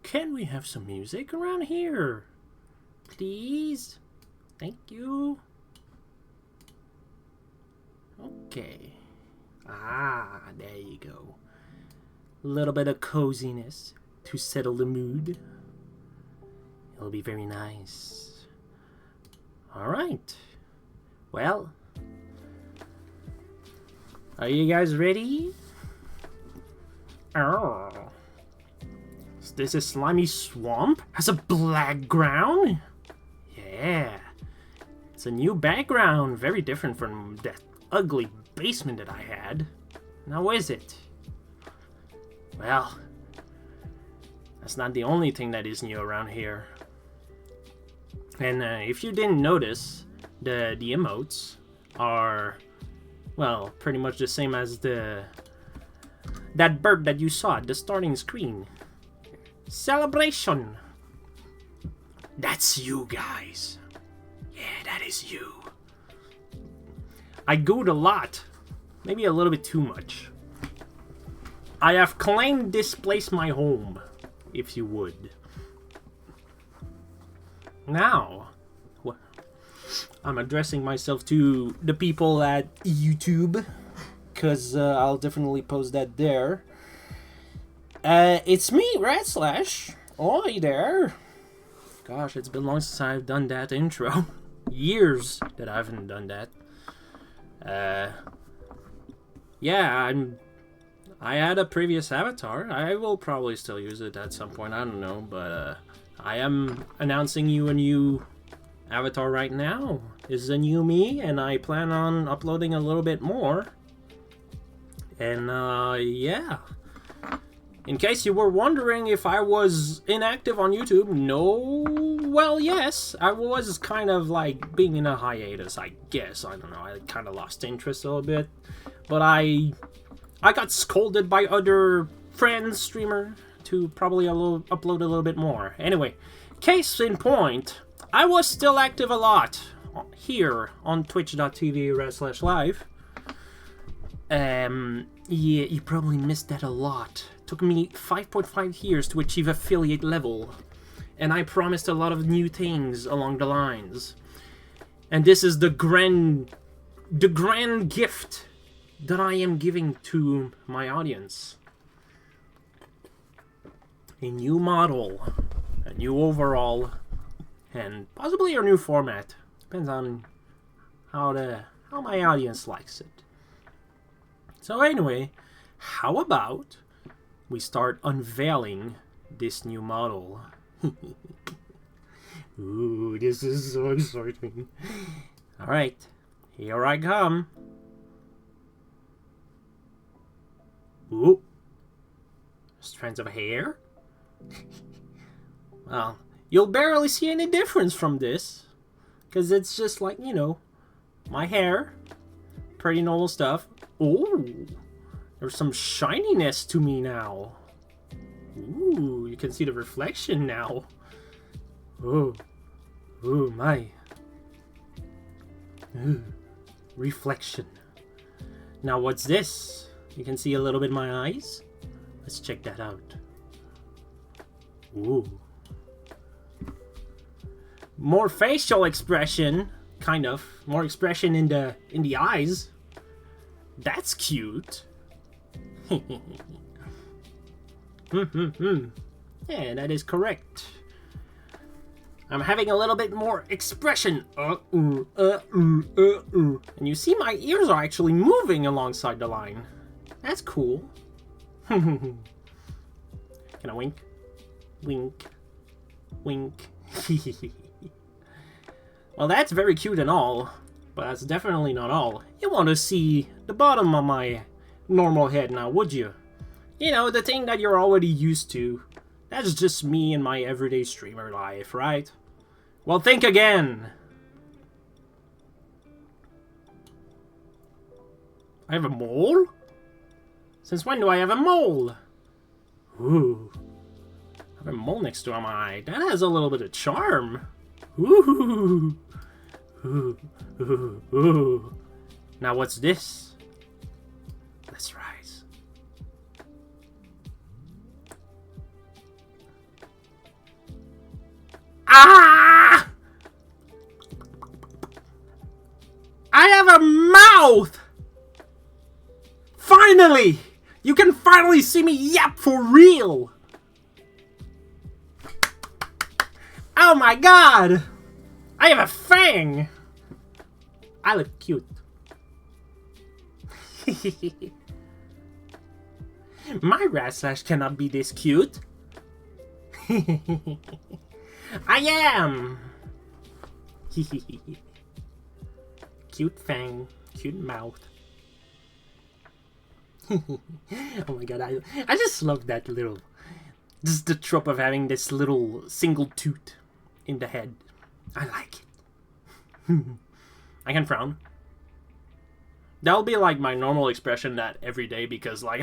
Can we have some music around here? Please? Thank you. Okay. Ah, there you go. A little bit of coziness to settle the mood. It'll be very nice. Alright. Well, are you guys ready? Oh. Is this a slimy swamp? Has a black ground? Yeah. It's a new background. Very different from that ugly basement that I had. Now is it? Well, that's not the only thing that is new around here. And if you didn't notice, the emotes are, well, pretty much the same as that bird that you saw at the starting screen. Celebration! That's you guys. Yeah, that is you. I gooed a lot. Maybe a little bit too much. I have claimed this place my home, if you would. Now, I'm addressing myself to the people at YouTube, because I'll definitely post that there. It's me, RadSlash. Oi there. Gosh, it's been long since I've done that intro. Years that I haven't done that. Yeah, I had a previous avatar. I will probably still use it at some point, I don't know, but I am announcing you a new avatar right now. This is a new me, and I plan on uploading a little bit more. And yeah. In case you were wondering if I was inactive on YouTube, no, well, yes, I was kind of like being in a hiatus, I guess. I don't know, I kind of lost interest a little bit, but I got scolded by other friends, streamer, to probably upload a little bit more. Anyway, case in point, I was still active a lot here on twitch.tv RadSlash Live. Yeah, you probably missed that a lot. Took me 5.5 years to achieve affiliate level, and I promised a lot of new things along the lines. And this is the grand gift that I am giving to my audience. A new model, a new overall, and possibly a new format. Depends on how my audience likes it. So anyway, how about we start unveiling this new model? Ooh, this is so exciting. Alright, here I come. Ooh, strands of hair. Well, you'll barely see any difference from this, because it's just like, you know, my hair. Pretty normal stuff. Ooh, there's some shininess to me now. Ooh, you can see the reflection now. Oh, oh my. Ooh, reflection. Now what's this? You can see a little bit of my eyes. Let's check that out. Ooh. More facial expression, kind of. More expression in the eyes. That's cute. Yeah, that is correct. I'm having a little bit more expression. And you see my ears are actually moving alongside the line. That's cool. Can I wink? Wink. Wink. Well, that's very cute and all, but that's definitely not all. You want to see the bottom of my normal head now, would you? You know, the thing that you're already used to. That's just me in my everyday streamer life, right? Well, think again. I have a mole? Since when do I have a mole? Ooh. I have a mole next to my eye. That has a little bit of charm. Ooh. Ooh. Ooh. Ooh. Now what's this? Let's rise. Ah! I have a mouth! Finally! You can finally see me yap for real! Oh my god! I have a fang! I look cute. My RadSlash cannot be this cute. I am! Cute fang, cute mouth. Oh my god, I just love that little... Just the trope of having this little single toot in the head. I like it. I can frown. That'll be like my normal expression that every day because like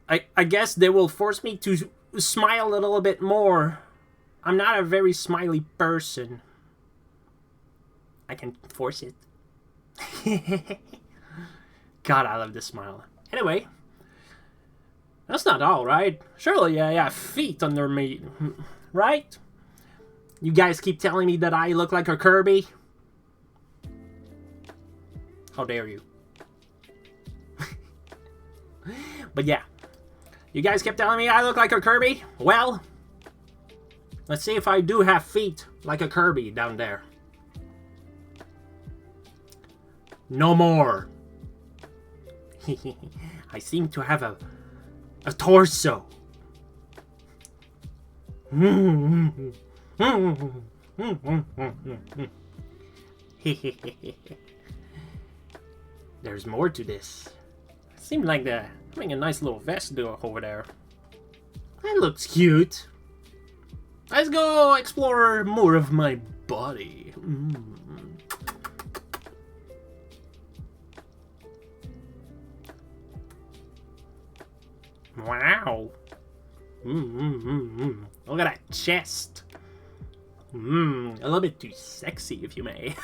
I guess they will force me to smile a little bit more. I'm not a very smiley person. I can force it. God, I love this smile. Anyway, that's not all, right? Surely I have feet under me, right? You guys keep telling me that I look like a Kirby. How dare you? But yeah, you guys kept telling me I look like a Kirby. Well, let's see if I do have feet like a Kirby down there. No more. I seem to have a torso. There's more to this. Seems like they're having a nice little vest over there. That looks cute. Let's go explore more of my body. Wow. Look at that chest. A little bit too sexy, if you may.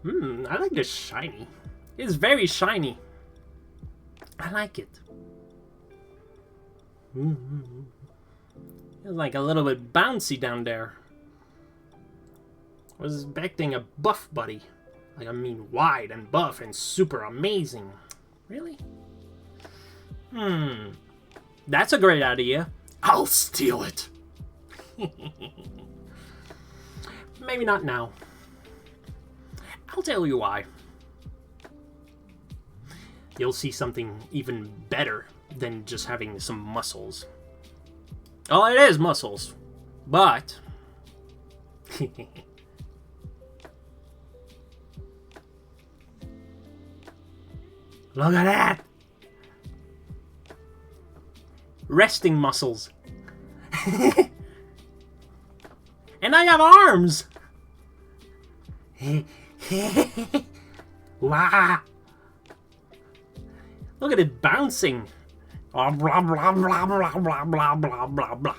I like this shiny. It's very shiny. I like it. It's like a little bit bouncy down there. I was expecting a buff buddy. Like, I mean, wide and buff and super amazing. Really? That's a great idea. I'll steal it. Maybe not now. I'll tell you why. You'll see something even better than just having some muscles. Oh, it is muscles. But... Look at that! Resting muscles. And I have arms! Wow! Look at it bouncing. Oh, blah, blah, blah, blah, blah, blah, blah, blah, blah.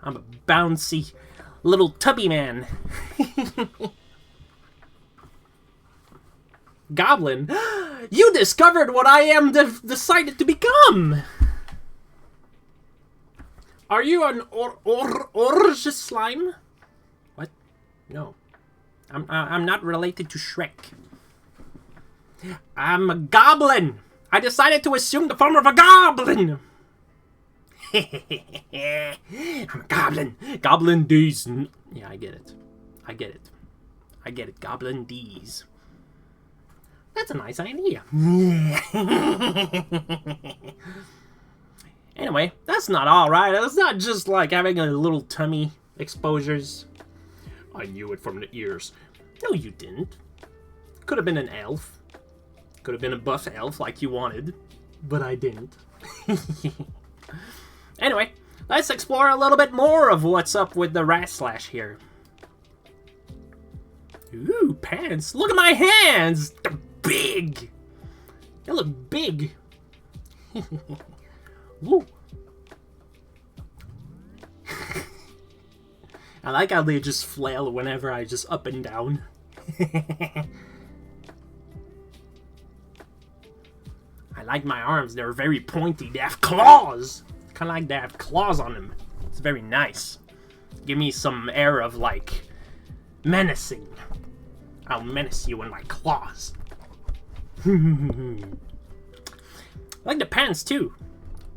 I'm a bouncy little tubby man. Goblin, you discovered what I am decided to become. Are you an orange slime? What? No, I'm not related to Shrek. I'm a goblin. I decided to assume the form of a goblin. I'm a goblin. Goblin D's. Yeah, I get it. I get it. I get it. Goblin D's. That's a nice idea. Anyway, that's not all right. It's not just like having a little tummy exposures. I knew it from the ears. No, you didn't. Could have been an elf. Could have been a buff elf like you wanted. But I didn't. Anyway, let's explore a little bit more of what's up with the RadSlash here. Ooh, pants. Look at my hands. They're big. They look big. Woo. I like how they just flail whenever I just up and down. I like my arms. They're very pointy. They have claws. Kind of like they have claws on them. It's very nice. Give me some air of, like, menacing. I'll menace you in my claws. I like the pants, too.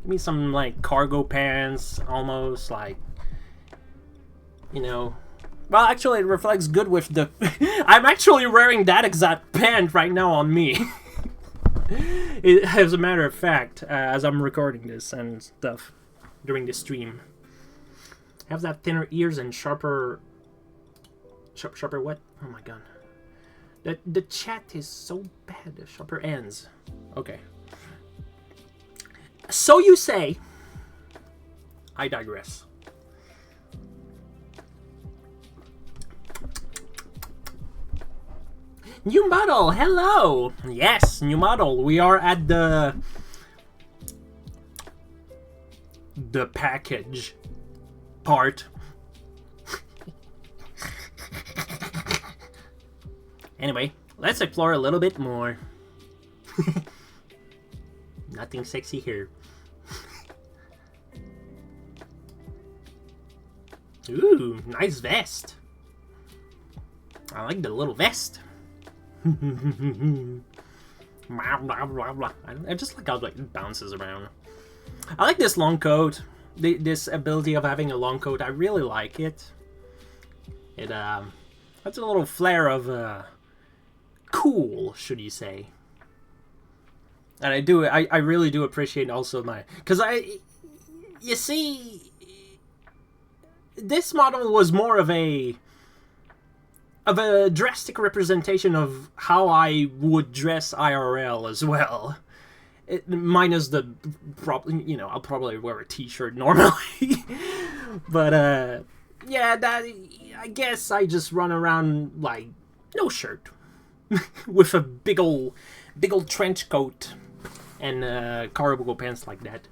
Give me some, like, cargo pants, almost, like, you know. Well, actually, it reflects good with the... I'm actually wearing that exact pant right now on me. As a matter of fact, as I'm recording this and stuff during the stream. Have that thinner ears and sharper... Sharper what? Oh my god. The chat is so bad. Sharper ends. Okay. So you say. I digress. New model, hello! Yes, new model. We are at the package part. Anyway, let's explore a little bit more. Nothing sexy here. Ooh, nice vest. I like the little vest. I just like how it bounces around. I like this long coat. This ability of having a long coat, I really like it. It that's a little flair of cool, should you say? And I really do appreciate also because you see, this model was more of a drastic representation of how I would dress IRL as well. Minus the, you know, I'll probably wear a t-shirt normally. But, yeah, I guess I just run around, like, no shirt. With a big old trench coat and cargo pants like that.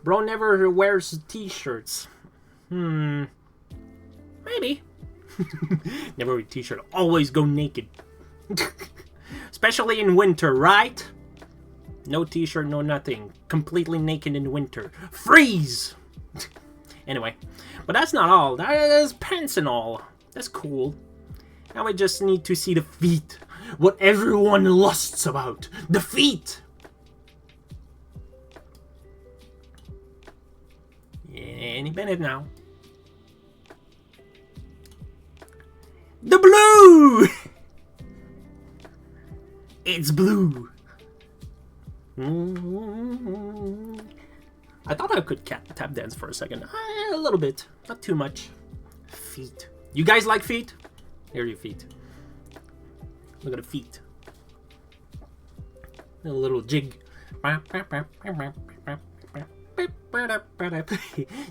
Bro never wears t-shirts. Maybe. Never wear a t-shirt. Always go naked. Especially in winter, right? No t-shirt, no nothing. Completely naked in winter. Freeze! Anyway. But that's not all. There's pants and all. That's cool. Now we just need to see the feet. What everyone lusts about. The feet! Any minute now. The blue! It's blue. I thought I could tap dance for a second. A little bit. Not too much. Feet. You guys like feet? Here are your feet. Look at the feet. A little jig.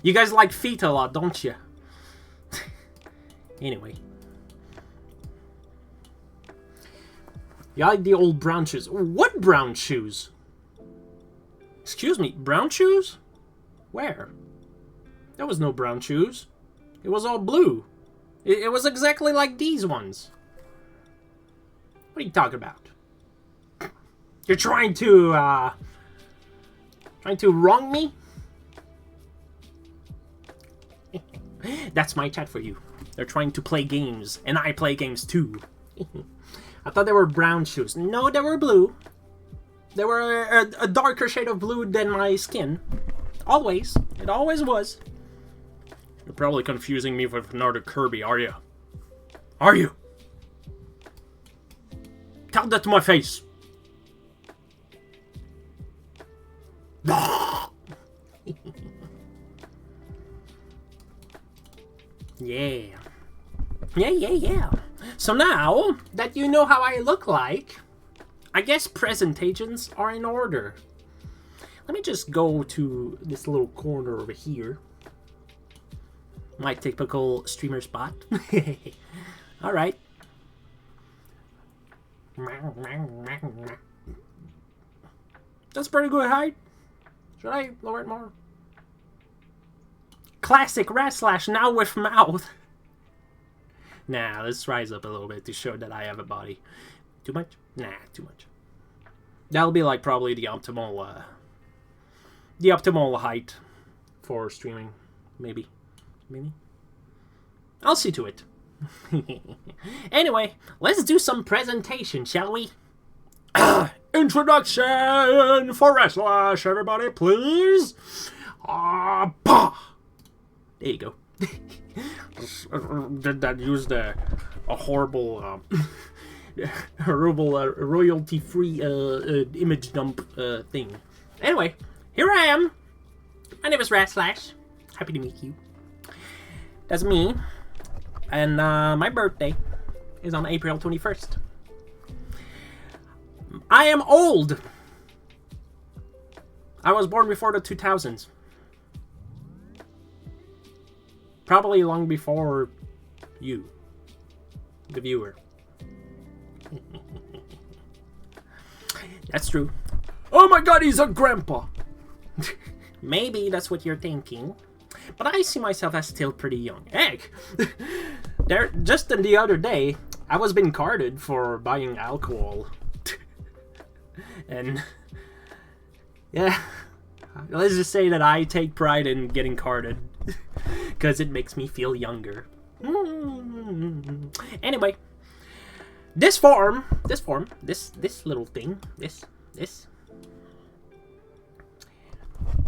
You guys like feet a lot, don't you? Anyway. You like the old brown shoes. What brown shoes? Excuse me, brown shoes? Where? There was no brown shoes. It was all blue. It was exactly like these ones. What are you talking about? You're trying to wrong me? That's my chat for you. They're trying to play games, and I play games too. I thought they were brown shoes. No, they were blue. They were a darker shade of blue than my skin. Always. It always was. You're probably confusing me with another Kirby, are you? Are you? Tell that to my face. Yeah. Yeah. So now that you know how I look like, I guess presentations are in order. Let me just go to this little corner over here. My typical streamer spot. Alright. That's pretty good height. Should I lower it more? Classic RadSlash, now with mouth. Nah, let's rise up a little bit to show that I have a body. Too much? Nah, too much. That'll be like probably the optimal height for streaming. Maybe. I'll see to it. Anyway, let's do some presentation, shall we? Introduction for RadSlash, everybody, please. There you go. Did that use a horrible, royalty-free image dump thing? Anyway, here I am. My name is RadSlash. Happy to meet you. That's me. And my birthday is on April 21st. I am old. I was born before the 2000s. Probably long before you, the viewer. That's true. Oh my god, he's a grandpa! Maybe that's what you're thinking. But I see myself as still pretty young. Heck! Just the other day, I was being carded for buying alcohol. And yeah, let's just say that I take pride in getting carded because it makes me feel younger. Anyway, this little thing, this.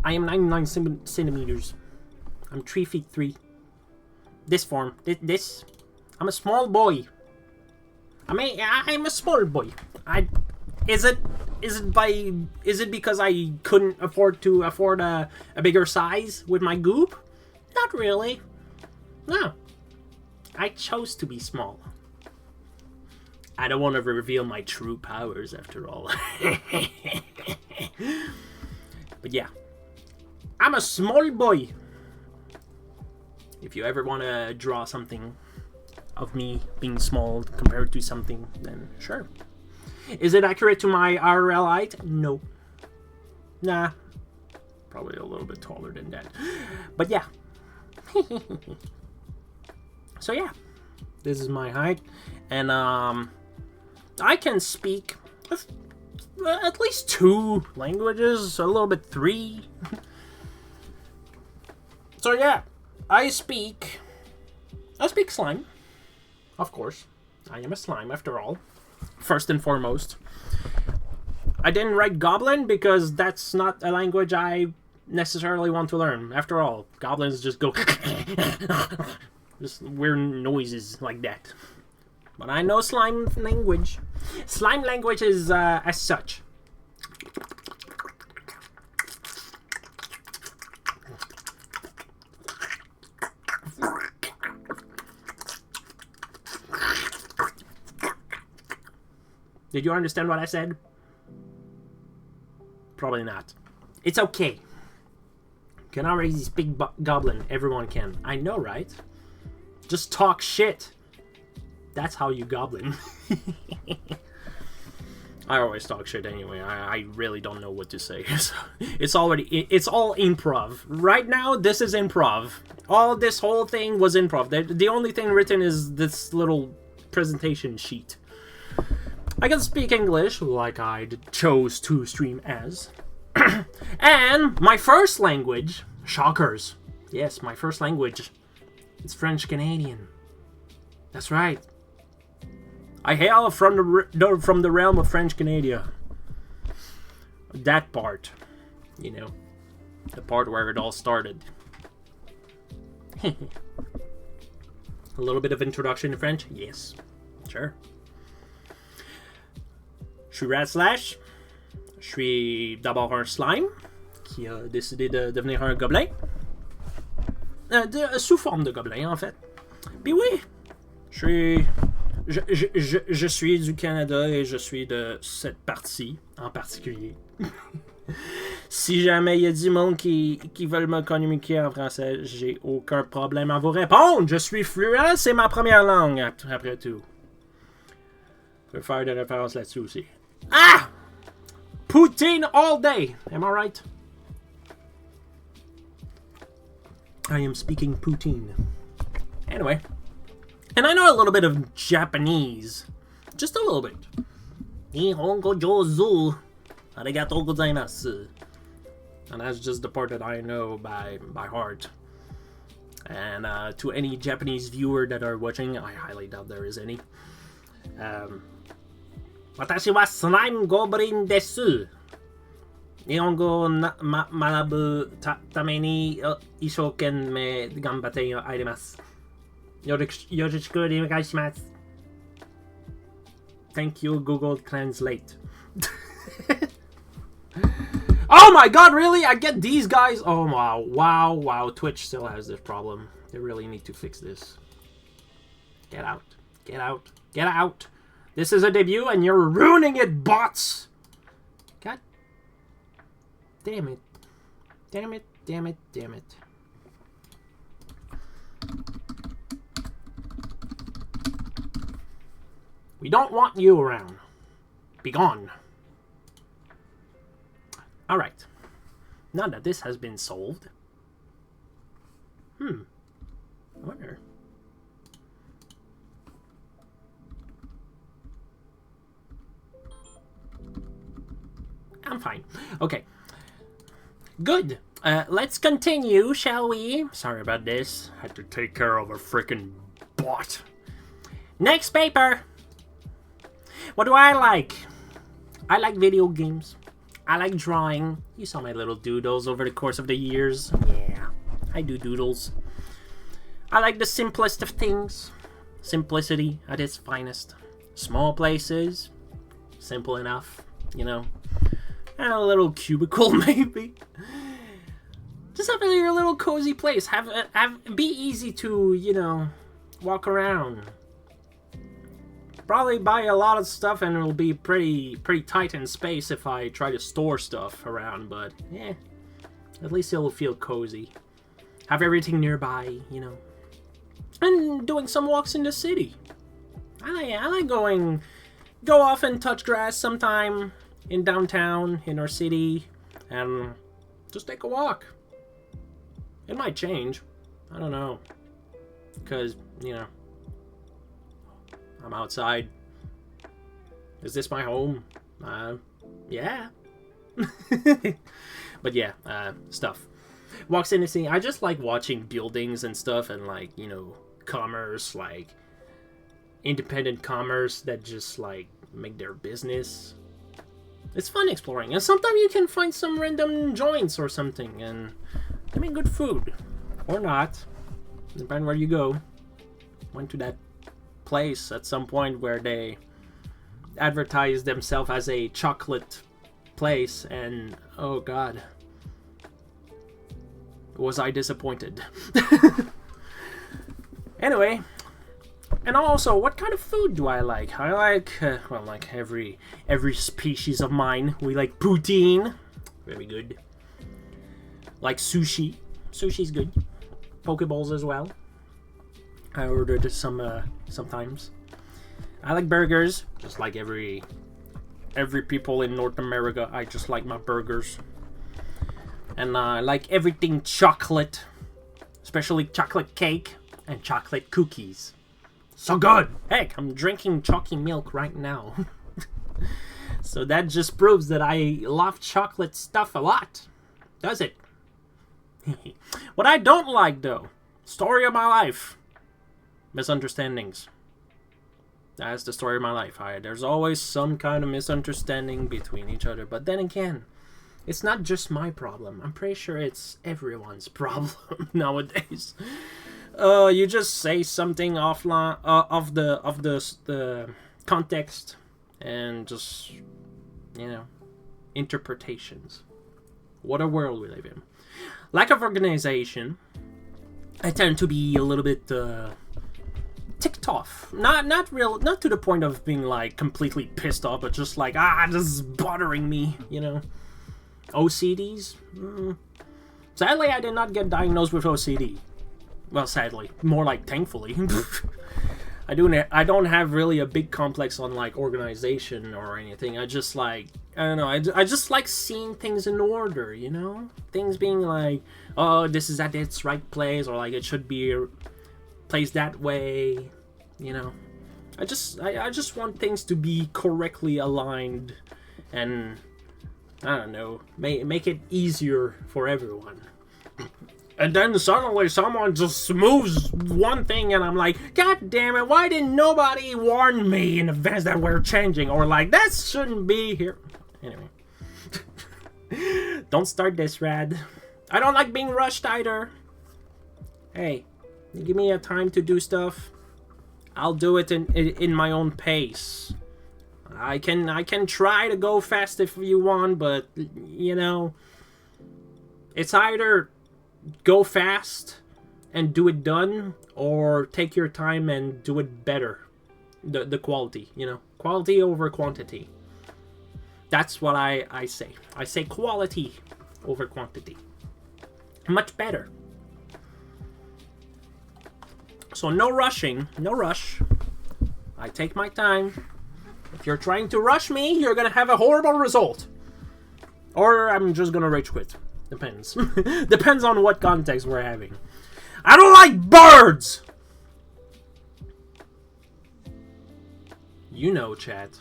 I am 99 centimeters. I'm 3 feet 3. This form, this. I'm a small boy. I'm a small boy. Is it because I couldn't afford a bigger size with my goop? Not really. No. I chose to be small. I don't want to reveal my true powers after all. But yeah. I'm a small boy. If you ever want to draw something of me being small compared to something, then sure. Is it accurate to my IRL height? No. Nah. Probably a little bit taller than that. But yeah. So yeah. This is my height. And I can speak at least 2 languages. A little bit 3. So yeah. I speak slime. Of course. I am a slime after all. First and foremost. I didn't write Goblin because that's not a language I necessarily want to learn. After all, goblins just go just weird noises like that. But I know slime language. Slime language is as such. Did you understand what I said? Probably not. It's okay. Can already speak Goblin. Everyone can. I know, right? Just talk shit. That's how you Goblin. I always talk shit anyway. I really don't know what to say. So it's all improv. Right now, this is improv. This whole thing was improv. The only thing written is this little presentation sheet. I can speak English, like I chose to stream as. And my first language, shockers. Yes, my first language. It's French Canadian. That's right. I hail from the realm of French Canada. That part, you know, the part where it all started. A little bit of introduction to French, yes, sure. Je suis RadSlash. Je suis d'abord un slime qui a décidé de devenir un gobelin. Sous forme de gobelin, en fait. Puis oui, je suis du Canada et je suis de cette partie en particulier. Si jamais il y a du monde qui veulent me communiquer en français, j'ai aucun problème à vous répondre. Je suis fluent, c'est ma première langue, après tout. Je peux faire des références là-dessus aussi. Ah! Poutine all day. Am I right? I am speaking poutine. Anyway. And I know a little bit of Japanese. Just a little bit. Nihongo jouzu. Arigatou gozaimasu. And that's just the part that I know by heart. And to any Japanese viewer that are watching, I highly doubt there is any. 私はスライムゴブリンです。日本語を学ぶために一生懸命頑張ってあります。よろしくお願いします。Thank you, Google Translate. Oh my god, really? I get these guys? Oh wow. Twitch still has this problem. They really need to fix this. Get out. This is a debut and you're ruining it, bots! God damn it. Damn it. We don't want you around. Be gone. Alright. Now that this has been solved. I wonder. I'm fine. Okay. Good. Let's continue, shall we? Sorry about this. Had to take care of a freaking bot. Next paper. What do I like? I like video games. I like drawing. You saw my little doodles over the course of the years. Yeah, I do doodles. I like the simplest of things. Simplicity at its finest. Small places. Simple enough, you know. And a little cubicle, maybe. Just have your little cozy place. Be easy to, you know, walk around. Probably buy a lot of stuff and it'll be pretty tight in space if I try to store stuff around, but yeah, at least it'll feel cozy. Have everything nearby, you know. And doing some walks in the city. I like go off and touch grass sometime in downtown, in our city, and just take a walk. It might change. I don't know. Because, you know, I'm outside. Is this my home? Yeah. But yeah, stuff. Walks in the city. I just like watching buildings and stuff and like, you know, commerce, like independent commerce that just like make their business. It's fun exploring. And sometimes you can find some random joints or something and they make good food. Or not. Depending where you go. Went to that place at some point where they advertised themselves as a chocolate place and oh god, was I disappointed. Anyway, and also what kind of food do I like? I like well, like every species of mine. We like poutine, very good. Like sushi. Sushi's good. Pokeballs as well. I ordered some sometimes. I like burgers, just like every people in North America. I just like my burgers. And I like everything chocolate, especially chocolate cake and chocolate cookies. So good! Heck, I'm drinking chalky milk right now. So that just proves that I love chocolate stuff a lot. Does it? What I don't like though, story of my life. Misunderstandings. That's the story of my life. There's always some kind of misunderstanding between each other. But then again, it's not just my problem. I'm pretty sure it's everyone's problem nowadays. You just say something offline, of the context, and just, you know, interpretations. What a world we live in. Lack of organization. I tend to be a little bit ticked off. Not to the point of being like completely pissed off, but just like, this is bothering me, you know. OCDs? Sadly, I did not get diagnosed with OCD. Well, sadly. More like thankfully. I don't have really a big complex on like organization or anything. I just like, I don't know, I just like seeing things in order, you know? Things being like, oh, this is at its right place, or like it should be placed that way, you know? I just want things to be correctly aligned and I don't know, make it easier for everyone. And then suddenly someone just moves one thing and I'm like, God damn it, why didn't nobody warn me in advance that we're changing? Or like, that shouldn't be here. Anyway. Don't start this, Rad. I don't like being rushed either. Hey, give me a time to do stuff. I'll do it in my own pace. I can try to go fast if you want, but, you know, it's either go fast and do it done, or take your time and do it better. The quality, you know, quality over quantity. That's what I say. I say quality over quantity. Much better. So no rushing, no rush. I take my time. If you're trying to rush me, you're gonna have a horrible result. Or I'm just gonna rage quit. Depends. Depends on what context we're having. I don't like birds! You know, chat.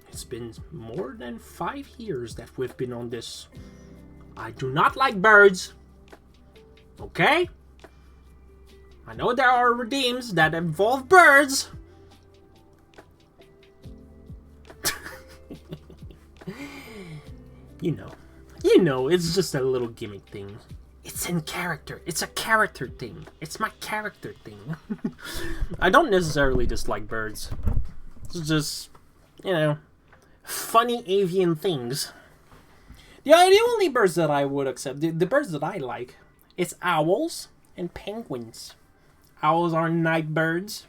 It's been more than 5 years that we've been on this. I do not like birds. Okay? I know there are redeems that involve birds. You know, it's just a little gimmick thing. It's in character. It's a character thing. It's my character thing. I don't necessarily dislike birds. It's just, you know, funny avian things. The only birds that I would accept, the birds that I like, it's owls and penguins. Owls are night birds.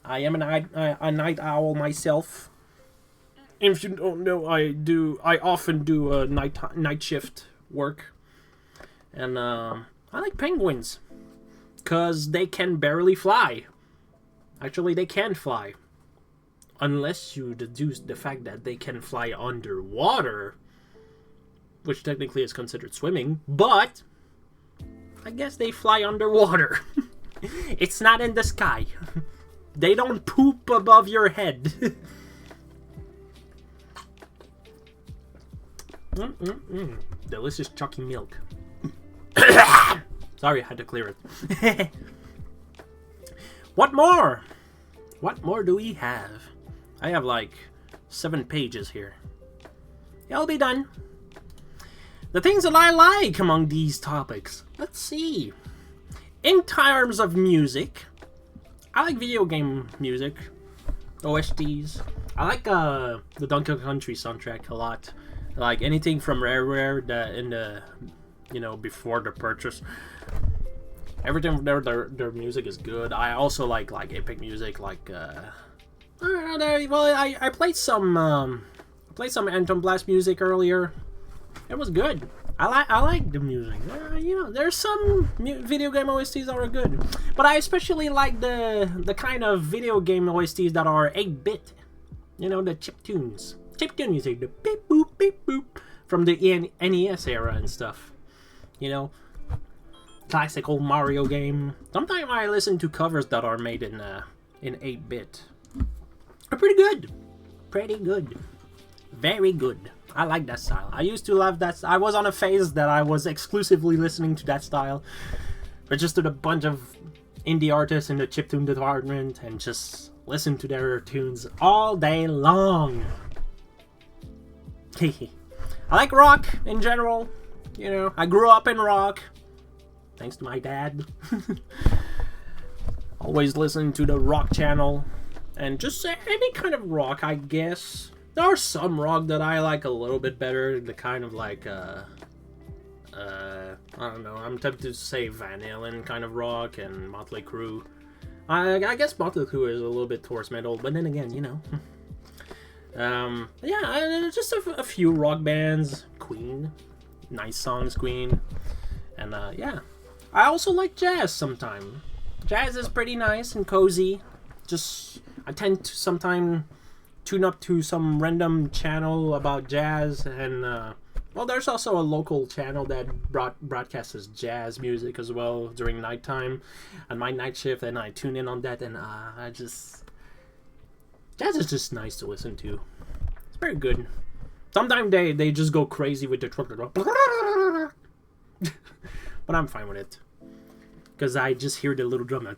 I am a night owl myself. If you don't know, I often do night shift work. And I like penguins. Because they can barely fly. Actually, they can fly. Unless you deduce the fact that they can fly underwater. Which technically is considered swimming. But I guess they fly underwater. It's not in the sky. They don't poop above your head. Delicious chalky milk. Sorry, I had to clear it. What more? What more do we have? I have like 7 pages here. I'll be done. The things that I like among these topics. Let's see. In terms of music, I like video game music, OSTs. I like the Donkey Kong Country soundtrack a lot. Like anything from Rare in the, you know, before the purchase. Everything from their music is good. I also like epic music, like I played some Anthem Blast music earlier. It was good. I like the music. You know, there's some video game OSTs that are good, but I especially like the kind of video game OSTs that are 8-bit. You know, the chiptunes. Chiptune music, the beep boop beep boop from the NES era and stuff. You know, classic old Mario game. Sometimes I listen to covers that are made in 8-bit. They're pretty good. Pretty good. Very good. I like that style. I used to love that. I was on a phase that I was exclusively listening to that style. Registered a bunch of indie artists in the chiptune department and just listened to their tunes all day long. I like rock in general. You know, I grew up in rock. Thanks to my dad. Always listen to the rock channel. And just any kind of rock, I guess. There are some rock that I like a little bit better. The kind of like, I don't know. I'm tempted to say Van Halen kind of rock and Motley Crue. I guess Motley Crue is a little bit towards metal. But then again, you know. Yeah, just a few rock bands. Queen. Nice songs, Queen. And, yeah. I also like jazz sometimes. Jazz is pretty nice and cozy. Just, I tend to sometimes tune up to some random channel about jazz. And, well, there's also a local channel that broadcasts jazz music as well during nighttime. On my night shift, and I tune in on that. And, jazz is just nice to listen to. It's very good. Sometimes they just go crazy with the truck. But I'm fine with it. Because I just hear the little drum.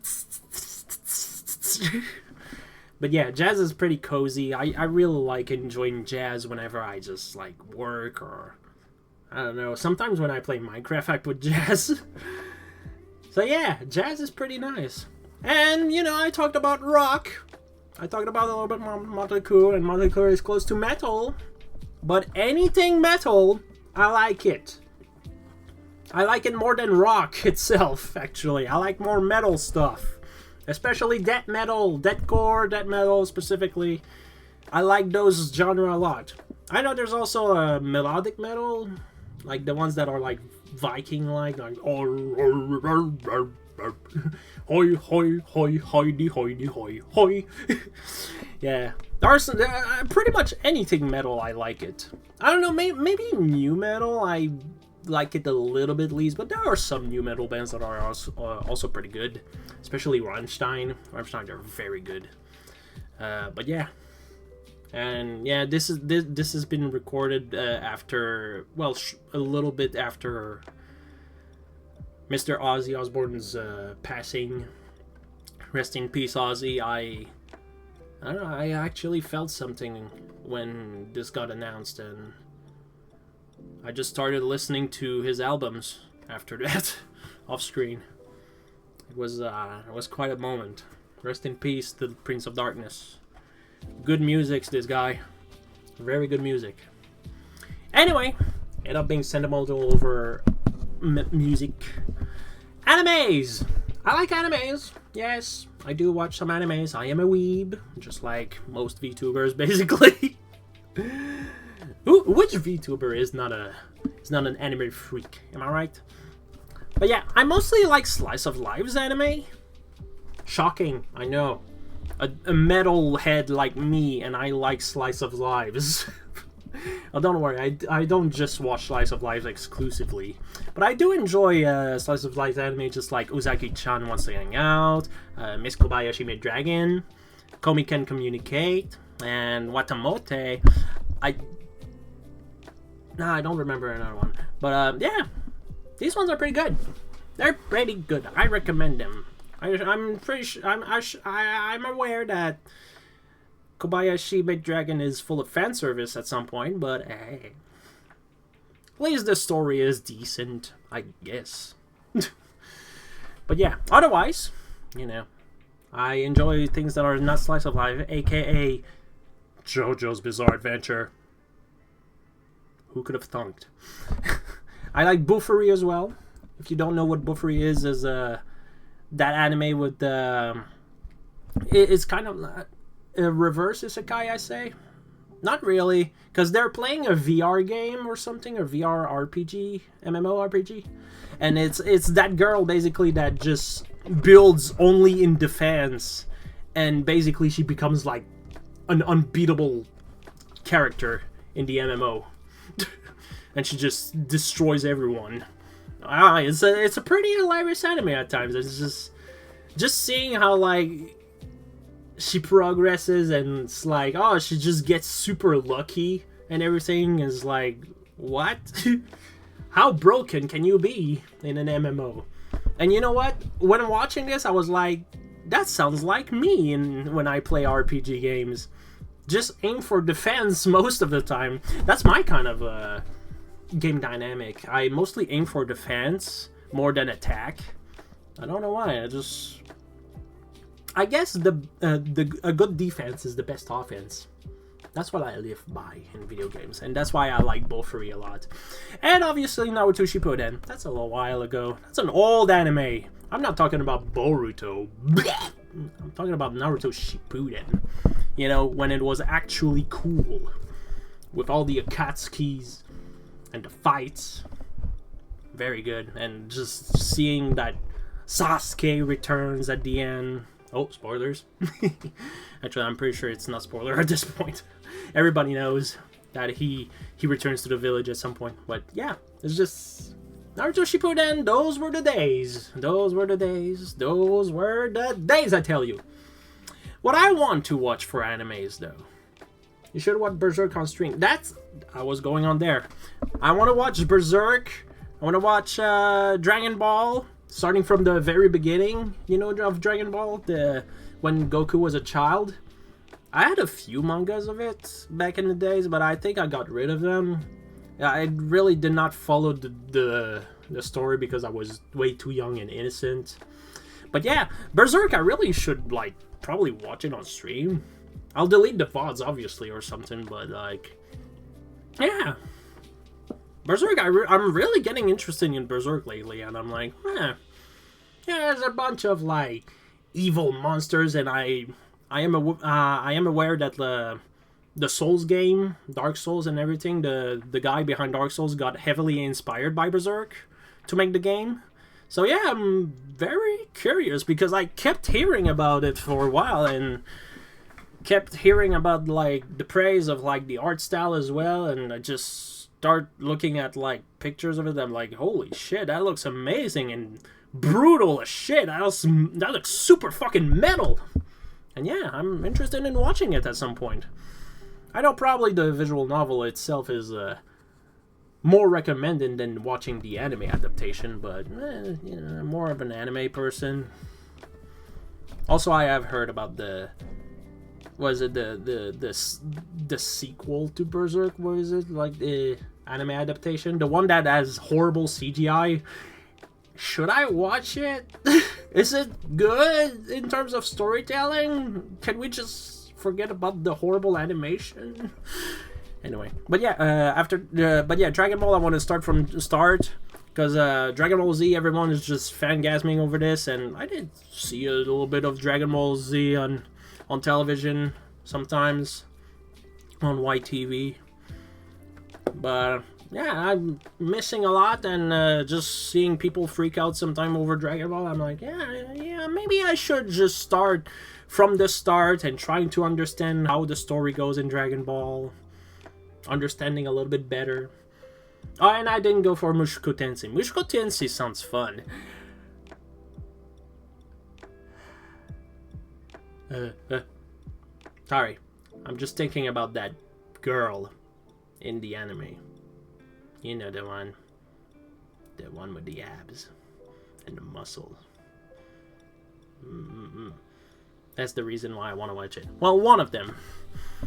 But yeah, jazz is pretty cozy. I really like enjoying jazz whenever I just like work or I don't know. Sometimes when I play Minecraft, I put jazz. So yeah, jazz is pretty nice. And you know, I talked about rock. I talked about a little bit more Motley Crue, and Motley Crue is close to metal. But anything metal, I like it. I like it more than rock itself, actually. I like more metal stuff. Especially death metal, deathcore, death metal specifically. I like those genre a lot. I know there's also a melodic metal, like the ones that are like Viking-like, like hoi hoi hoi hoity hoity hoi hoi. Yeah, there's pretty much anything metal. I like it. I don't know, maybe new metal. I like it a little bit least, but there are some new metal bands that are also pretty good, especially Rammstein. Rammstein are very good. But yeah, and yeah, this has been recorded after, well, a little bit after Mr. Ozzy Osbourne's passing. Rest in peace, Ozzy. I don't know. I actually felt something when this got announced, and I just started listening to his albums after that, off screen. It was quite a moment. Rest in peace to the Prince of Darkness. Good music, this guy. Very good music. Anyway, end up being sentimental over music. Animes! I like animes. Yes, I do watch some animes. I am a weeb, just like most VTubers, basically. Which VTuber is not an anime freak? Am I right? But yeah, I mostly like slice of lives anime. Shocking, I know. A metal head like me, and I like slice of lives. Oh, don't worry, I don't just watch slice of lives exclusively, but I do enjoy slice of life anime, just like Uzaki-chan Wants to Hang Out, Miss Kobayashi Made Dragon, Komi Can Communicate, and Watamote. I don't remember another one, but yeah, these ones are pretty good. They're pretty good. I recommend them. I'm pretty sure I'm aware that Kobayashi Made Dragon is full of fan service at some point, but hey, at least the story is decent, I guess. But yeah, otherwise, you know, I enjoy things that are not slice of life, aka JoJo's Bizarre Adventure. Who could have thunk? I like Buffery as well. If you don't know what Buffery is that anime with it's kind of a reverse isekai, I say. Not really, because they're playing a VR game or something, a VR RPG, MMORPG, and it's that girl basically that just builds only in defense, and basically she becomes like an unbeatable character in the MMO, and she just destroys everyone. It's a pretty hilarious anime at times. It's just seeing how like she progresses, and it's like, oh, she just gets super lucky and everything is like, what? How broken can you be in an MMO? And you know what? When watching this, I was like, that sounds like me when I play RPG games. Just aim for defense most of the time. That's my kind of game dynamic. I mostly aim for defense more than attack. I don't know why. I guess a good defense is the best offense. That's what I live by in video games, and that's why I like Bofuri a lot. And obviously Naruto Shippuden. That's a little while ago. That's an old anime. I'm not talking about Boruto. I'm talking about Naruto Shippuden. You know, when it was actually cool, with all the Akatsukis and the fights. Very good. And just seeing that Sasuke returns at the end. Oh, spoilers. Actually, I'm pretty sure it's not spoiler at this point. Everybody knows that he returns to the village at some point. But yeah, it's just Naruto Shippuden. Those were the days. Those were the days. Those were the days, I tell you. What I want to watch for animes, though, You should watch Berserk on stream. I was going on there. I want to watch Berserk. I want to watch Dragon Ball, starting from the very beginning, you know, of Dragon Ball, when Goku was a child. I had a few mangas of it back in the days, but I think I got rid of them. I really did not follow the story because I was way too young and innocent. But yeah, Berserk, I really should, like, probably watch it on stream. I'll delete the VODs, obviously, or something, but, like, yeah. Berserk, I'm really getting interested in Berserk lately, and I'm like, yeah, there's a bunch of, like, evil monsters, and I am aware that the Souls game, Dark Souls and everything, the guy behind Dark Souls got heavily inspired by Berserk to make the game. So yeah, I'm very curious because I kept hearing about it for a while and kept hearing about, like, the praise of, like, the art style as well, and I just start looking at, like, pictures of it. I'm like, holy shit, that looks amazing and brutal as shit. That looks super fucking metal. And yeah, I'm interested in watching it at some point. I know probably the visual novel itself is more recommended than watching the anime adaptation, but you know, I'm more of an anime person. Also, I have heard about the sequel to Berserk? What is it, like, the anime adaptation, the one that has horrible CGI? Should I watch it? Is it good in terms of storytelling? Can we just forget about the horrible animation? Anyway, but yeah, Dragon Ball, I want to start from the start, because Dragon Ball Z, everyone is just fangasming over this, and I did see a little bit of Dragon Ball Z on television sometimes, on YTV, but yeah, I'm missing a lot, and just seeing people freak out sometime over Dragon Ball, I'm like, yeah, maybe I should just start from the start and trying to understand how the story goes in Dragon Ball, understanding a little bit better. Oh, and I didn't go for Mushoku Tensei. Mushoku Tensei sounds fun. Sorry, I'm just thinking about that girl in the anime. You know, the one with the abs and the muscles. That's the reason why I want to watch it. Well, one of them,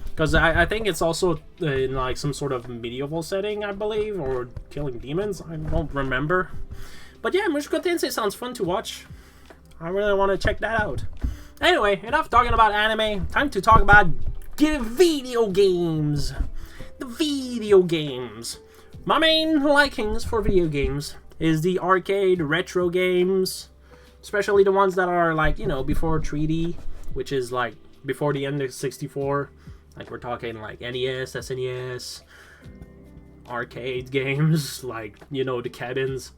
because I think it's also in, like, some sort of medieval setting, I believe, or killing demons. I don't remember, but yeah, Mushoku Tensei sounds fun to watch. I really want to check that out. Anyway, enough talking about anime. Time to talk about video games. The video games. My main likings for video games is the arcade retro games, especially the ones that are, like, you know, before 3D, which is, like, before the end of 64. Like, we're talking, like, NES, SNES, arcade games, like, you know, the Cabins,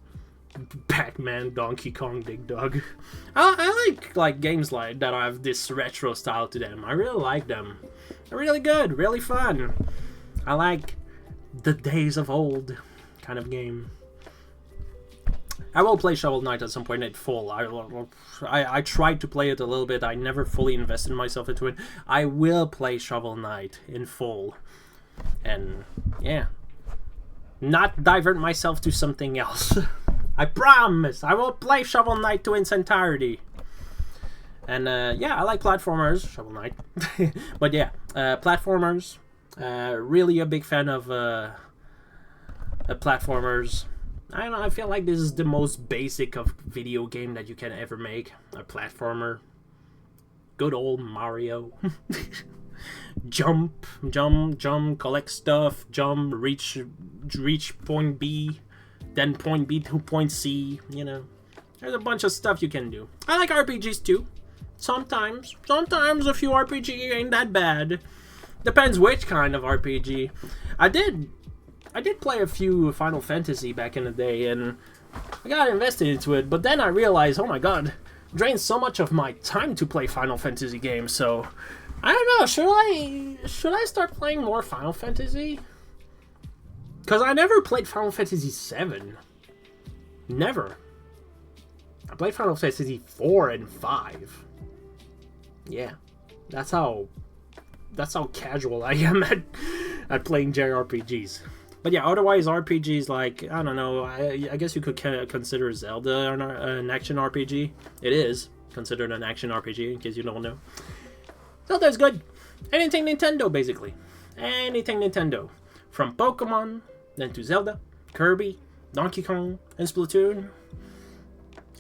Pac-Man, Donkey Kong, Dig Dug. I like games like that have this retro style to them. I really like them. They're really good, really fun. I like the days of old kind of game. I will play Shovel Knight at some point in full. I tried to play it a little bit. I never fully invested myself into it. I will play Shovel Knight in full. And yeah, not divert myself to something else. I promise I will play Shovel Knight to its entirety. And yeah, I like platformers. Shovel Knight. But yeah, platformers. Really a big fan of platformers. I don't know, I feel like this is the most basic of video game that you can ever make. A platformer. Good old Mario. Jump, collect stuff, jump, reach point B, then point B to point C, you know. There's a bunch of stuff you can do. I like RPGs too. Sometimes a few RPG ain't that bad. Depends which kind of RPG. I did play a few Final Fantasy back in the day, and I got invested into it, but then I realized, oh my god, it drains so much of my time to play Final Fantasy games, so I don't know, should I start playing more Final Fantasy? Because I never played Final Fantasy 7. Never. I played Final Fantasy 4 and 5. Yeah, that's how casual I am at playing JRPGs. But yeah, otherwise RPGs like, I don't know, I guess you could consider Zelda an action RPG. It is considered an action RPG, in case you don't know. Zelda's good. Anything Nintendo, basically. Anything Nintendo. From Pokemon, then to Zelda, Kirby, Donkey Kong, and Splatoon.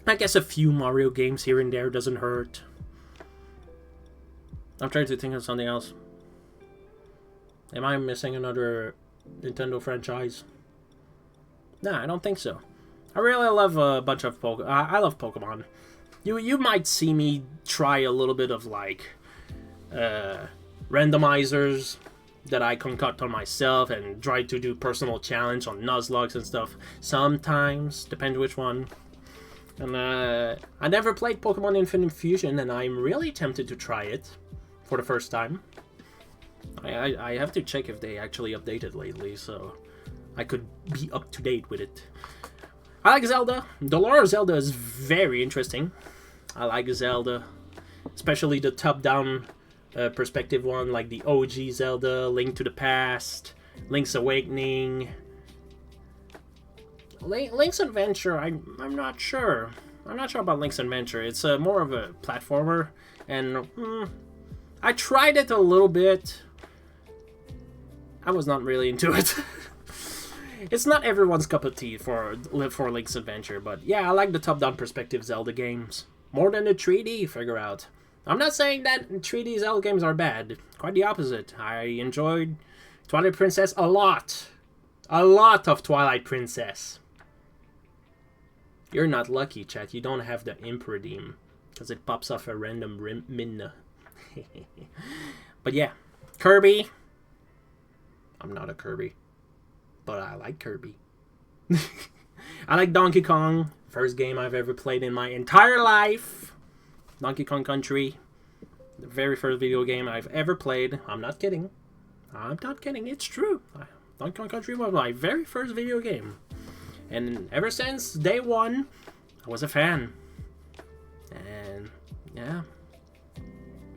I guess a few Mario games here and there doesn't hurt. I'm trying to think of something else. Am I missing another Nintendo franchise? Nah, I don't think so. I really love a bunch of Pokemon. I love Pokemon. You might see me try a little bit of like randomizers that I concoct on myself and try to do personal challenge on Nuzlocke and stuff. Sometimes, depends which one. And I never played Pokemon Infinite Fusion, and I'm really tempted to try it for the first time. I have to check if they actually updated lately, so I could be up to date with it. I like Zelda. The lore of Zelda is very interesting. I like Zelda, especially the top-down perspective one, like the OG Zelda, Link to the Past, Link's Awakening. Link's Adventure, I'm not sure. I'm not sure about Link's Adventure. It's more of a platformer, and I tried it a little bit. I was not really into it. It's not everyone's cup of tea for Link's Adventure, but yeah, I like the top-down perspective Zelda games. More than the 3D, figure out. I'm not saying that 3D Zelda games are bad. Quite the opposite. I enjoyed Twilight Princess a lot. A lot of Twilight Princess. You're not lucky, chat. You don't have the imp redeem, because it pops off a random minna. But yeah, Kirby. I'm not a Kirby, but I like Kirby. I like Donkey Kong. First game I've ever played in my entire life. Donkey Kong Country. The very first video game I've ever played. I'm not kidding. I'm not kidding. It's true. Donkey Kong Country was my very first video game. And ever since day one, I was a fan. And yeah.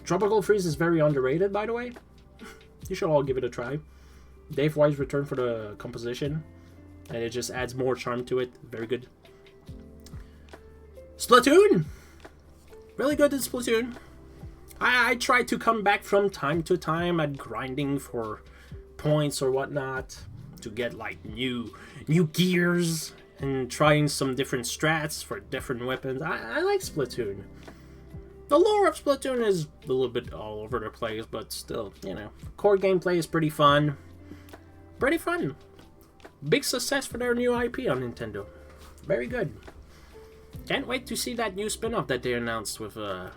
Tropical Freeze is very underrated, by the way. You should all give it a try. Dave Wise returned for the composition, and it just adds more charm to it. Very good. Splatoon! Really good in Splatoon. I try to come back from time to time at grinding for points or whatnot to get like new gears and trying some different strats for different weapons. I like Splatoon. The lore of Splatoon is a little bit all over the place, but still, you know, core gameplay is pretty fun. Pretty fun. Big success for their new IP on Nintendo. Very good. Can't wait to see that new spin-off that they announced with, I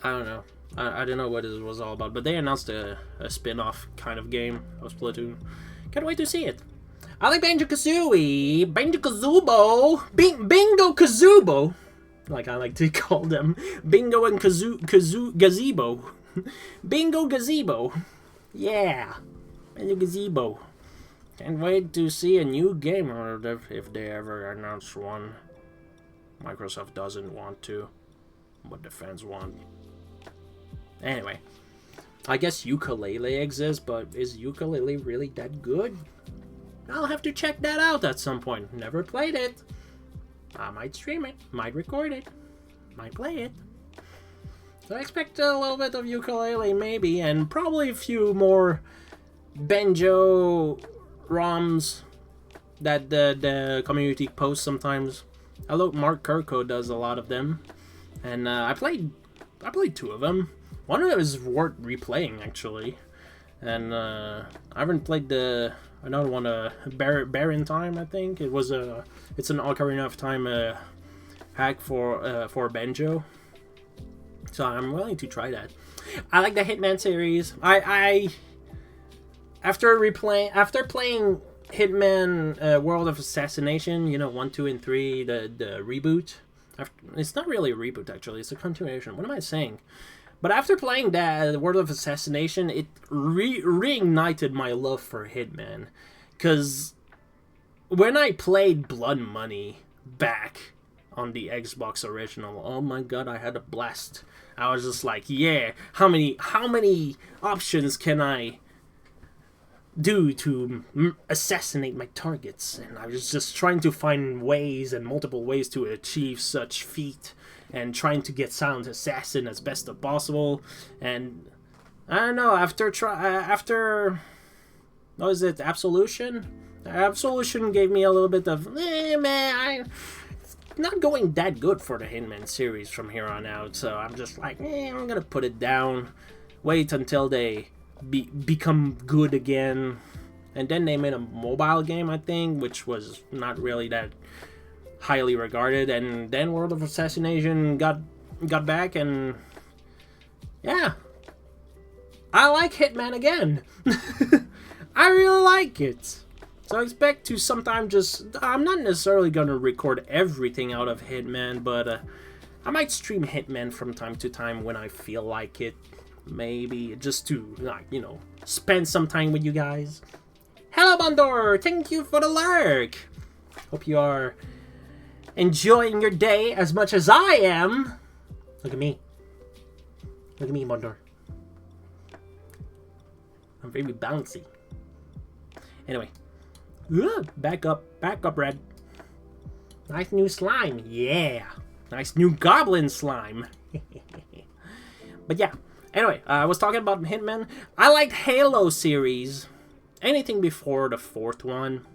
don't know. I don't know what it was all about, but they announced a spin-off kind of game of Splatoon. Can't wait to see it. I like Banjo-Kazooie, Banjo-Kazoobo, Bingo-Kazoobo, like I like to call them, Bingo and Gazebo. Bingo Gazebo. Yeah. Bingo Gazebo. Can't wait to see a new game, or if they ever announce one. Microsoft doesn't want to, but the fans want. Anyway, I guess Yooka-Laylee exists, but is Yooka-Laylee really that good? I'll have to check that out at some point. Never played it. I might stream it, might record it, might play it. So I expect a little bit of Yooka-Laylee maybe, and probably a few more Banjo ROMs that the community posts sometimes. I know Mark Kirko does a lot of them, and I played 2 of them. One of them is worth replaying actually, and I haven't played another one, Baron Time. I think it's an Ocarina of Time hack for Banjo. So I'm willing to try that. I like the Hitman series. After playing Hitman World of Assassination, 1, 2, and 3, the reboot. It's not really a reboot actually. It's a continuation. What am I saying? But after playing that World of Assassination, it reignited my love for Hitman. Because when I played Blood Money back on the Xbox original. Oh my god, I had a blast. I was just like, yeah, how many options can I do to assassinate my targets? And I was just trying to find ways and multiple ways to achieve such feat, and trying to get Silent Assassin as best as possible. And I don't know, after what was it, Absolution? Absolution gave me a little bit of, man, it's not going that good for the Hitman series from here on out. So I'm just like, I'm gonna put it down, wait until they become good again. And then they made a mobile game, I think, which was not really that highly regarded. And then World of Assassination got back, and yeah, I like Hitman again. I really like it. So I expect to sometime I'm not necessarily going to record everything out of Hitman, but I might stream Hitman from time to time when I feel like it. Maybe just to, like, you know, spend some time with you guys. Hello, Bondor! Thank you for the lurk! Hope you are enjoying your day as much as I am. Look at me. Look at me, Bondor. I'm very bouncy. Anyway. Back up, Red. Nice new slime. Yeah. Nice new goblin slime. But yeah. Anyway, I was talking about Hitman. I liked Halo series. Anything before the fourth one.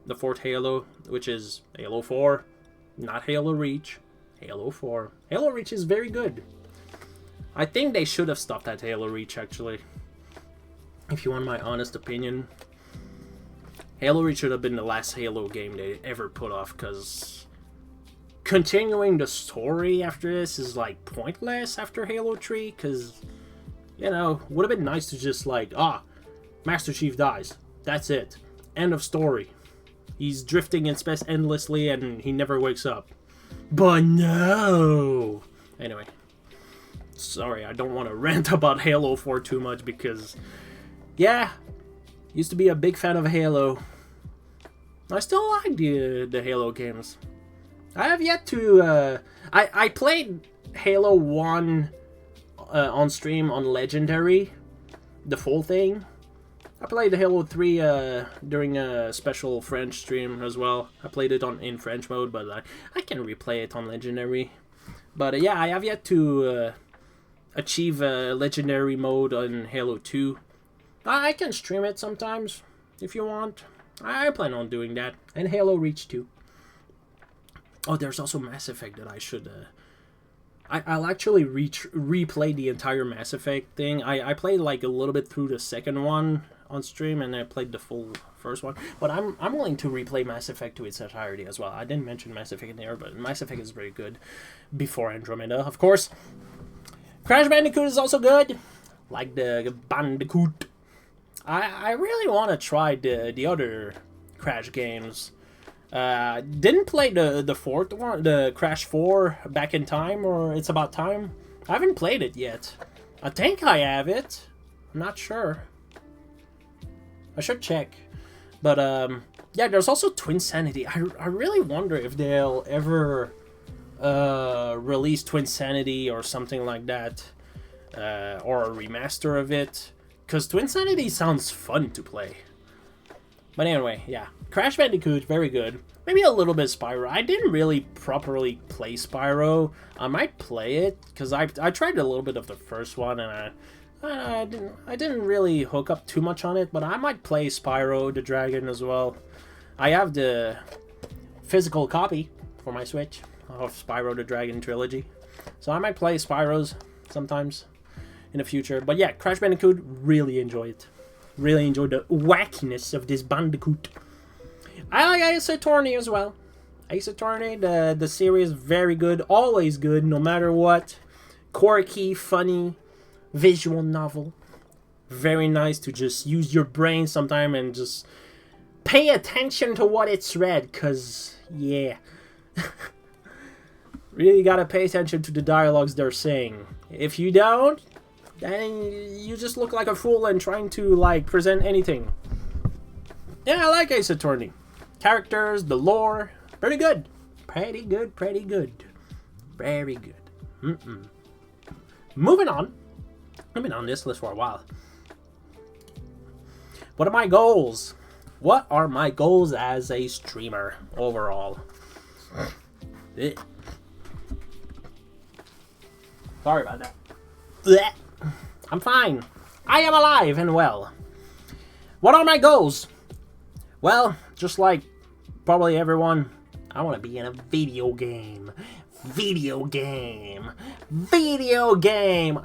The fourth Halo, which is Halo 4. Not Halo Reach. Halo 4. Halo Reach is very good. I think they should have stopped at Halo Reach, actually. If you want my honest opinion. Halo Reach should have been the last Halo game they ever put off, because continuing the story after this is, like, pointless after Halo 3, because, you know, would have been nice to just, like, Master Chief dies. That's it. End of story. He's drifting in space endlessly, and he never wakes up. But no! Anyway. Sorry, I don't want to rant about Halo 4 too much, because, yeah, used to be a big fan of Halo. I still like the Halo games. I have yet to, I played Halo 1 on stream on Legendary, the full thing. I played Halo 3 during a special French stream as well. I played it in French mode, but I can replay it on Legendary. But yeah, I have yet to achieve a Legendary mode on Halo 2. I can stream it sometimes, if you want. I plan on doing that. And Halo Reach 2. Oh, there's also Mass Effect that I should... I'll actually replay the entire Mass Effect thing. I played like a little bit through the second one on stream, and I played the full first one. But I'm willing to replay Mass Effect to its entirety as well. I didn't mention Mass Effect in there, but Mass Effect is very good. Before Andromeda, of course. Crash Bandicoot is also good. Like the Bandicoot. I really want to try the other Crash games. Didn't play the fourth one, the Crash 4 Back in Time, or It's About Time. I haven't played it yet. I think I have it. I'm not sure. I should check. But yeah, there's also Twinsanity. I really wonder if they'll ever release Twinsanity or something like that, or a remaster of it. Because Twinsanity sounds fun to play. But anyway, yeah. Crash Bandicoot, very good. Maybe a little bit Spyro. I didn't really properly play Spyro. I might play it, because I tried a little bit of the first one, and I didn't really hook up too much on it, but I might play Spyro the Dragon as well. I have the physical copy for my Switch of Spyro the Dragon trilogy. So I might play Spyro's sometimes in the future. But yeah, Crash Bandicoot, really enjoy it. Really enjoy the wackiness of this Bandicoot. I like Ace Attorney as well. Ace Attorney, the series, very good. Always good, no matter what. Quirky, funny, visual novel. Very nice to just use your brain sometime and just pay attention to what it's read. Because, yeah. Really gotta pay attention to the dialogues they're saying. If you don't, then you just look like a fool and trying to, like, present anything. Yeah, I like Ace Attorney. Characters, the lore, pretty good. Pretty good, pretty good. Very good. Moving on. I've been on this list for a while. What are my goals? What are my goals as a streamer overall? Sorry about that. I'm fine. I am alive and well. What are my goals? Well, just like probably everyone, I want to be in a video game. Video game.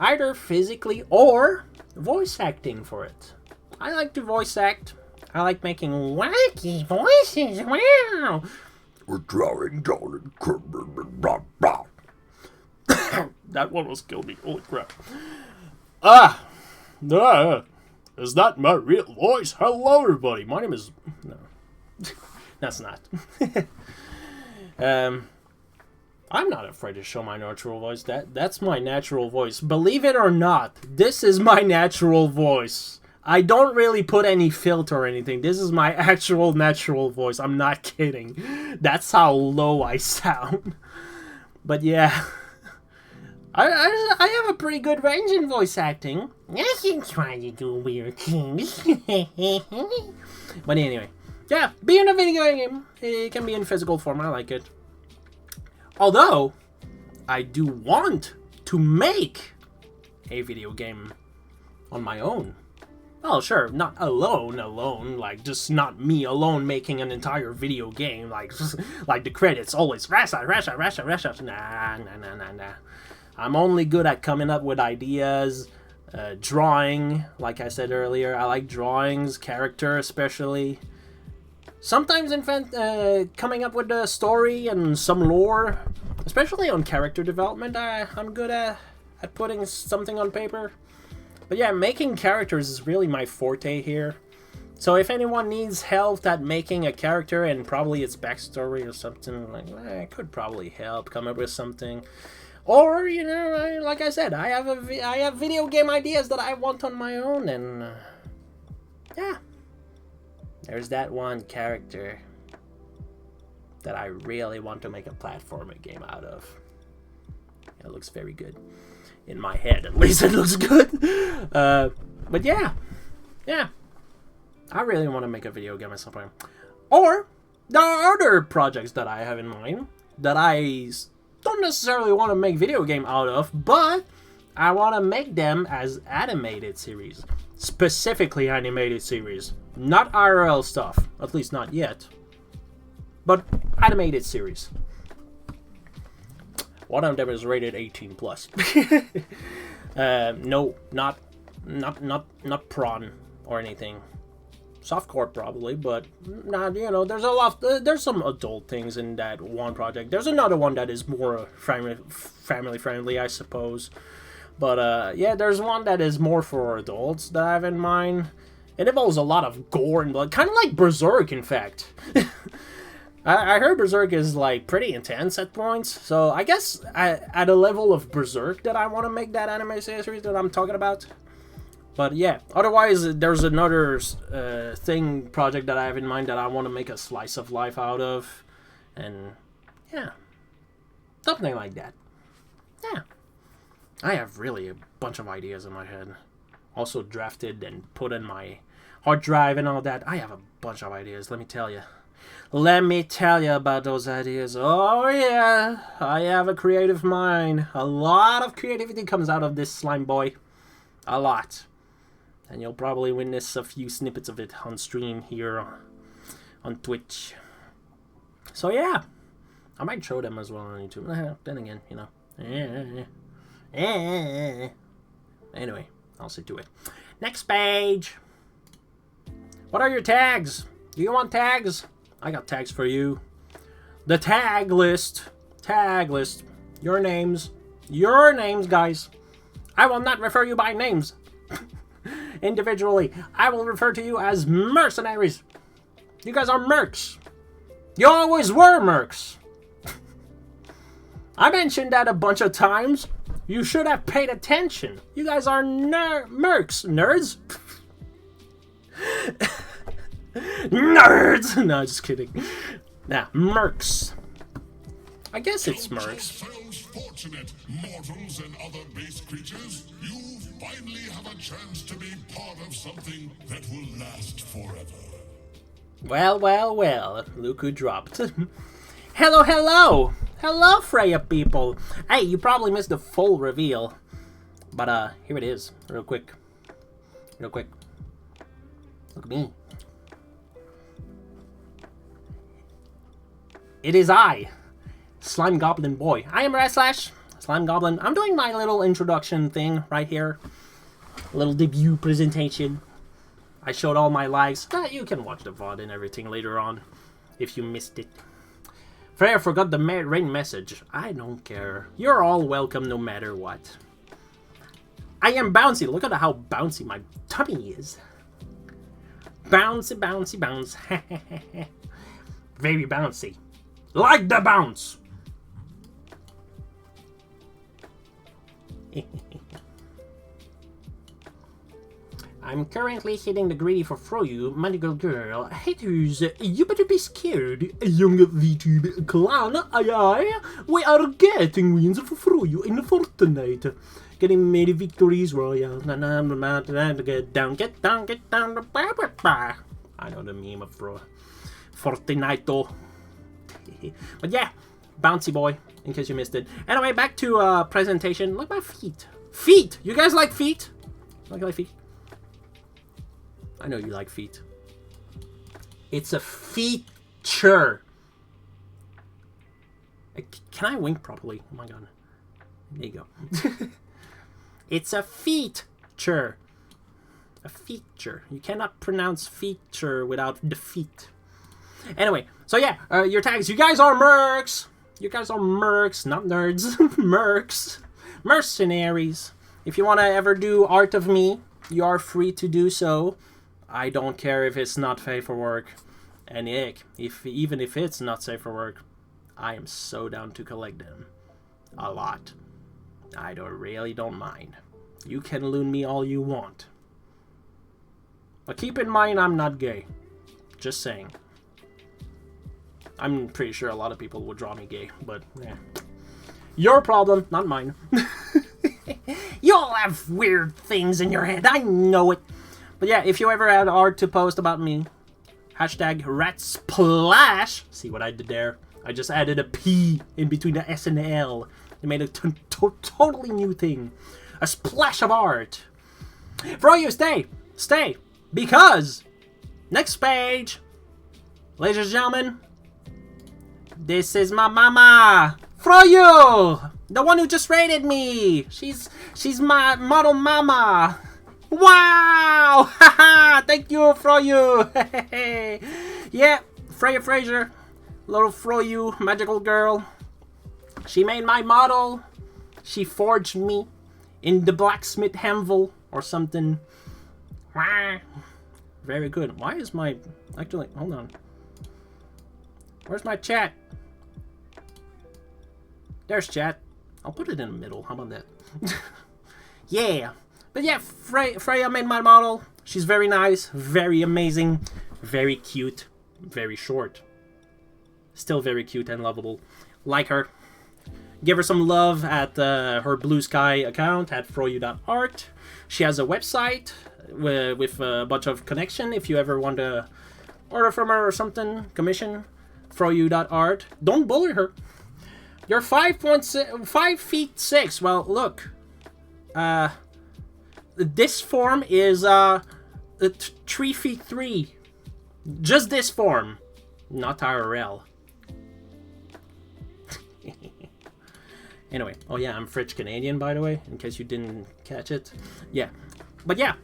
Either physically or voice acting for it. I like to voice act. I like making wacky voices. Wow. We're drawing down That one was killing me. Holy crap. Is that my real voice? Hello, everybody. My name is... No. That's not. I'm not afraid to show my natural voice. That's my natural voice. Believe it or not, this is my natural voice. I don't really put any filter or anything. This is my actual natural voice. I'm not kidding. That's how low I sound. But yeah. I have a pretty good range in voice acting. I can try to do weird things. But anyway. Yeah, being in a video game, it can be in physical form. I like it. Although, I do want to make a video game on my own. Oh, sure, not alone, like, just not me alone making an entire video game, like the credits always, RadSlash. Nah. I'm only good at coming up with ideas, drawing, like I said earlier. I like drawings, character especially. Sometimes, in fact, coming up with a story and some lore, especially on character development, I'm good at putting something on paper. But yeah, making characters is really my forte here. So if anyone needs help at making a character and probably its backstory or something, like, I could probably help come up with something. Or, you know, like I said, I have video game ideas that I want on my own, and yeah. There's that one character that I really want to make a platformer game out of. It looks very good. In my head, at least it looks good. But yeah. I really want to make a video game at some point. Or, there are other projects that I have in mind that I don't necessarily want to make video game out of, but I want to make them as animated series. Specifically animated series. Not IRL stuff. At least not yet. But animated series. One of them is rated 18+. No, not prawn or anything. Softcore probably, but not. You know, there's some adult things in that one project. There's another one that is more family friendly, I suppose. But yeah, there's one that is more for adults that I have in mind. It involves a lot of gore and blood, kind of like Berserk, in fact. I heard Berserk is, like, pretty intense at points, so I guess at a level of Berserk that I want to make that anime series that I'm talking about. But yeah, otherwise, there's another project that I have in mind that I want to make a slice of life out of, and yeah, something like that. Yeah, I have really a bunch of ideas in my head, also drafted and put in my hard drive and all that. I have a bunch of ideas, let me tell you. Let me tell you about those ideas. Oh yeah, I have a creative mind. A lot of creativity comes out of this slime boy. A lot. And you'll probably witness a few snippets of it on stream here on Twitch. So yeah, I might show them as well on YouTube. Then again, you know. Anyway, I'll see to it. Next page. What are your tags? Do you want tags? I got tags for you. The tag list. Tag list. Your names. Your names, guys. I will not refer you by names. Individually. I will refer to you as mercenaries. You guys are mercs. You always were mercs. I mentioned that a bunch of times. You should have paid attention. You guys are mercs. Nerds? Nerds! No, just kidding. Nah, mercs. I guess it's Mercs. Yourselves fortunate, mortals and other base creatures. You finally have a chance to be part of something that will last forever. Well, well, well. Look who dropped. Hello, hello! Hello, Freya people! Hey, you probably missed the full reveal. But, here it is. Real quick. Real quick. Look at me. It is I, Slime Goblin Boy. I am RadSlash, Slime Goblin. I'm doing my little introduction thing right here. A little debut presentation. I showed all my lives. You can watch the VOD and everything later on if you missed it. Freya forgot the rain message. I don't care. You're all welcome no matter what. I am bouncy. Look at how bouncy my tummy is. Bouncy, bouncy, bounce. Very bouncy. Like the bounce. I'm currently hitting the greedy for Froyu, magical girl. Haters, you better be scared. Young VTube clan, aye. We are getting wins for Froyu in Fortnite. Getting many victories royal. Get down, get down, get down. I know the meme of Fortnite. But yeah, bouncy boy, in case you missed it. Anyway, back to presentation. Look at my feet. Feet! You guys like feet? Like my feet? I know you like feet. It's a feature. Can I wink properly? Oh my god. There you go. It's a feature. A feature. You cannot pronounce feature without the feet. Anyway, so yeah, your tags. You guys are mercs. You guys are mercs, not nerds. Mercs. Mercenaries. If you want to ever do art of me, you are free to do so. I don't care if it's not safe for work. And heck, even if it's not safe for work, I am so down to collect them. A lot. I really don't mind. You can loon me all you want. But keep in mind, I'm not gay. Just saying. I'm pretty sure a lot of people would draw me gay, but yeah. Your problem, not mine. You all have weird things in your head, I know it. But yeah, if you ever had art to post about me, hashtag RadSlash. See what I did there? I just added a P in between the S and the L. It made a totally new thing. A splash of art. For you, stay. Stay. Because, next page, ladies and gentlemen, this is my mama. Froyu, the one who just raided me. She's my model mama. Wow! Haha! Thank you, Froyu. Yeah, Freya Fraser, little Froyu, magical girl. She made my model. She forged me in the blacksmith anvil or something. Very good. Why is my... Actually, hold on. Where's my chat? There's chat. I'll put it in the middle. How about that? Yeah. But yeah, Freya made my model. She's very nice, very amazing, very cute, very short. Still very cute and lovable. Like her. Give her some love at her Blue Sky account at froyu.art. She has a website with a bunch of connection if you ever want to order from her or something. Commission. froyu.art. Don't bully her. You're 5 feet 6. Well, look. This form is 3 feet 3. Just this form. Not IRL. Anyway, oh yeah, I'm French Canadian, by the way, in case you didn't catch it. Yeah, but yeah.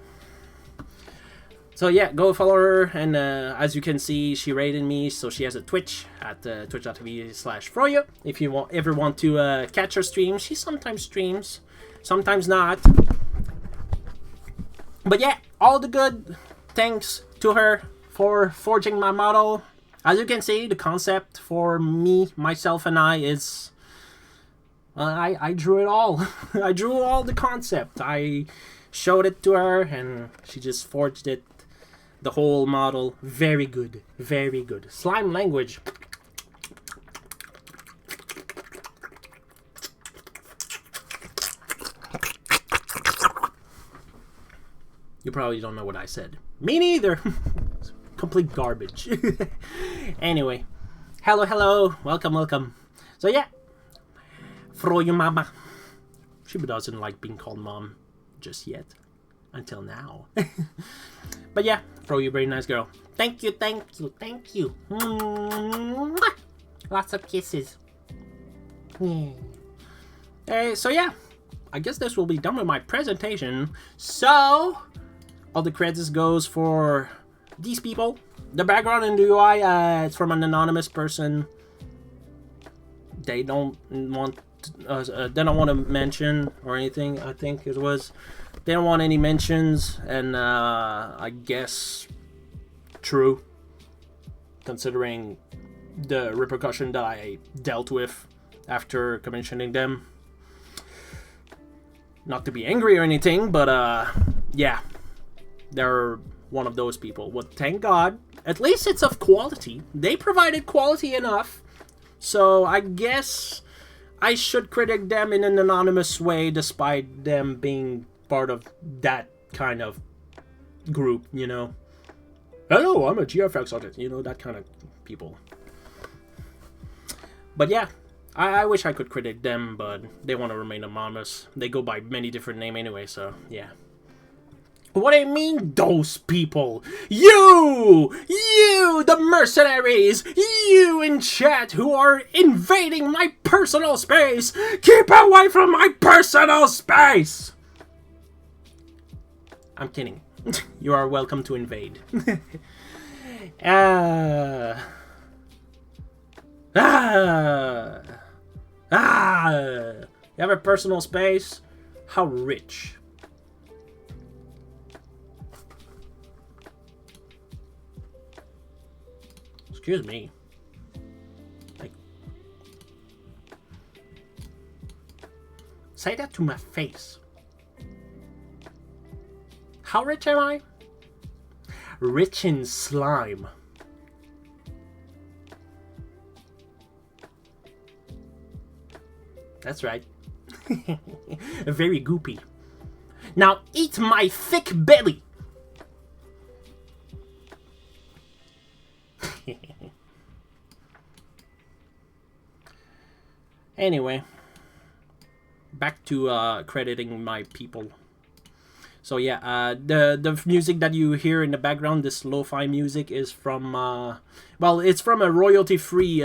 So yeah, go follow her, and as you can see, she rated me, so she has a Twitch at twitch.tv/Froyu. If you ever want to catch her stream, she sometimes streams, sometimes not. But yeah, all the good thanks to her for forging my model. As you can see, the concept for me, myself, and I is... I drew it all. I drew all the concept. I showed it to her, and she just forged it. The whole model. Very good. Very good. Slime language. You probably don't know what I said. Me neither. Complete garbage. Anyway. Hello. Welcome. So yeah. Froyo mama. She doesn't like being called mom just yet. Until now. But yeah. Froyo, very nice girl. Thank you. Mwah. Lots of kisses. So yeah. I guess this will be done with my presentation. So, all the credits goes for these people. The background in the UI, it's from an anonymous person. They don't want to mention or anything. I think it was. They don't want any mentions, and I guess true, considering the repercussion that I dealt with after commissioning them. Not to be angry or anything, but yeah, they're one of those people. Well, thank God, at least it's of quality. They provided quality enough, so I guess I should critic them in an anonymous way, despite them being part of that kind of group, you know. Hello, I'm a GFX artist, you know, that kind of people. But yeah. I wish I could critic them, but they want to remain anonymous. They go by many different names anyway, so yeah. What I mean, those people? You, the mercenaries, you in chat who are invading my personal space. Keep away from my personal space. I'm kidding. You are welcome to invade. You have a personal space? How rich. Excuse me. Like, say that to my face. How rich am I? Rich in slime. That's right. Very goopy. Now eat my thick belly. Anyway, back to crediting my people. So yeah, the music that you hear in the background, this lo-fi music, is from well, it's from a royalty-free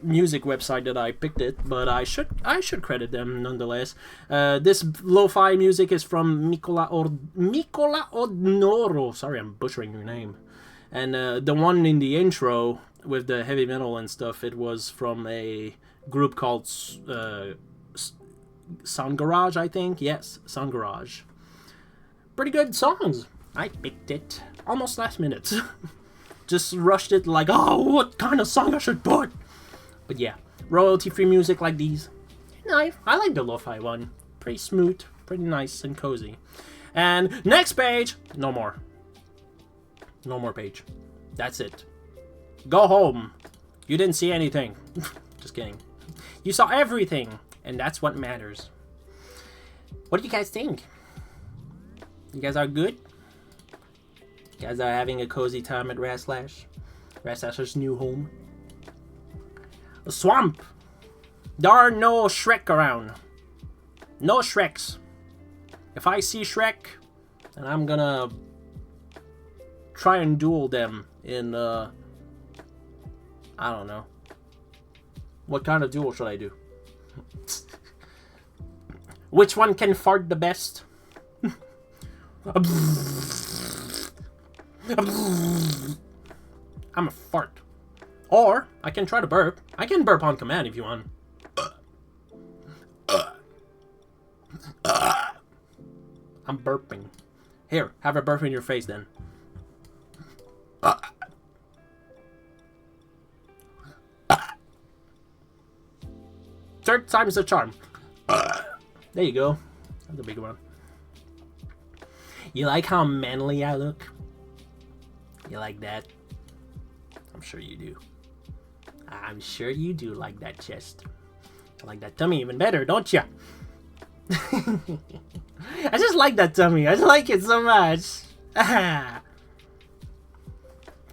music website that I picked it, but I should credit them nonetheless. This lo-fi music is from Micola Odnoro. Sorry, I'm butchering your name. And the one in the intro with the heavy metal and stuff, it was from a group called Sound Garage, I think. Yes, Sound Garage. Pretty good songs. I picked it almost last minute. Just rushed it like, oh, what kind of song I should put? But yeah, royalty-free music like these. Nice. I like the lo-fi one. Pretty smooth, pretty nice and cozy. And next page, no more. No more page. That's it. Go home. You didn't see anything. Just kidding. You saw everything, and that's what matters. What do you guys think? You guys are good? You guys are having a cozy time at RadSlash? RadSlash's new home? A swamp! There are no Shrek around. No Shreks. If I see Shrek, then I'm gonna try and duel them in, I don't know. What kind of duel should I do? Which one can fart the best? I'm a fart. Or, I can try to burp. I can burp on command if you want. I'm burping. Here, have a burp in your face then. Third time's the charm. There you go. That's a big one. You like how manly I look? You like that? I'm sure you do. I'm sure you do like that chest. I like that tummy even better, don't ya? I just like that tummy. I just like it so much. So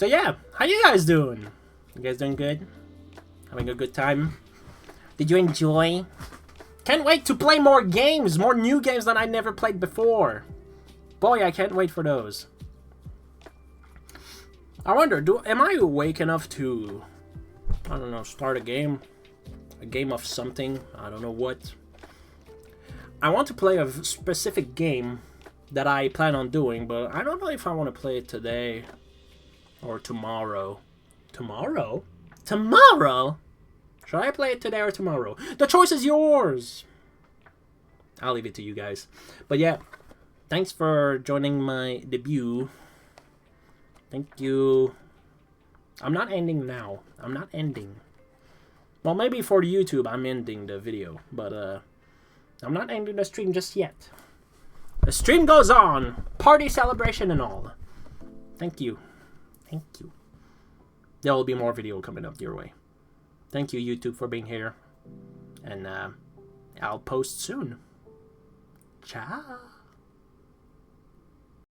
yeah, how you guys doing? You guys doing good? Having a good time? Did you enjoy? Can't wait to play more games, more new games that I never played before. Boy, I can't wait for those. I wonder, am I awake enough to, I don't know, start a game of something, I don't know what. I want to play a specific game that I plan on doing, but I don't know if I want to play it today or tomorrow. Tomorrow? Tomorrow? Should I play it today or tomorrow? The choice is yours! I'll leave it to you guys. But yeah, thanks for joining my debut. Thank you. I'm not ending now. I'm not ending. Well, maybe for YouTube I'm ending the video, but I'm not ending the stream just yet. The stream goes on. Party celebration and all. Thank you. Thank you. There will be more video coming up your way. Thank you, YouTube, for being here. And I'll post soon. Ciao.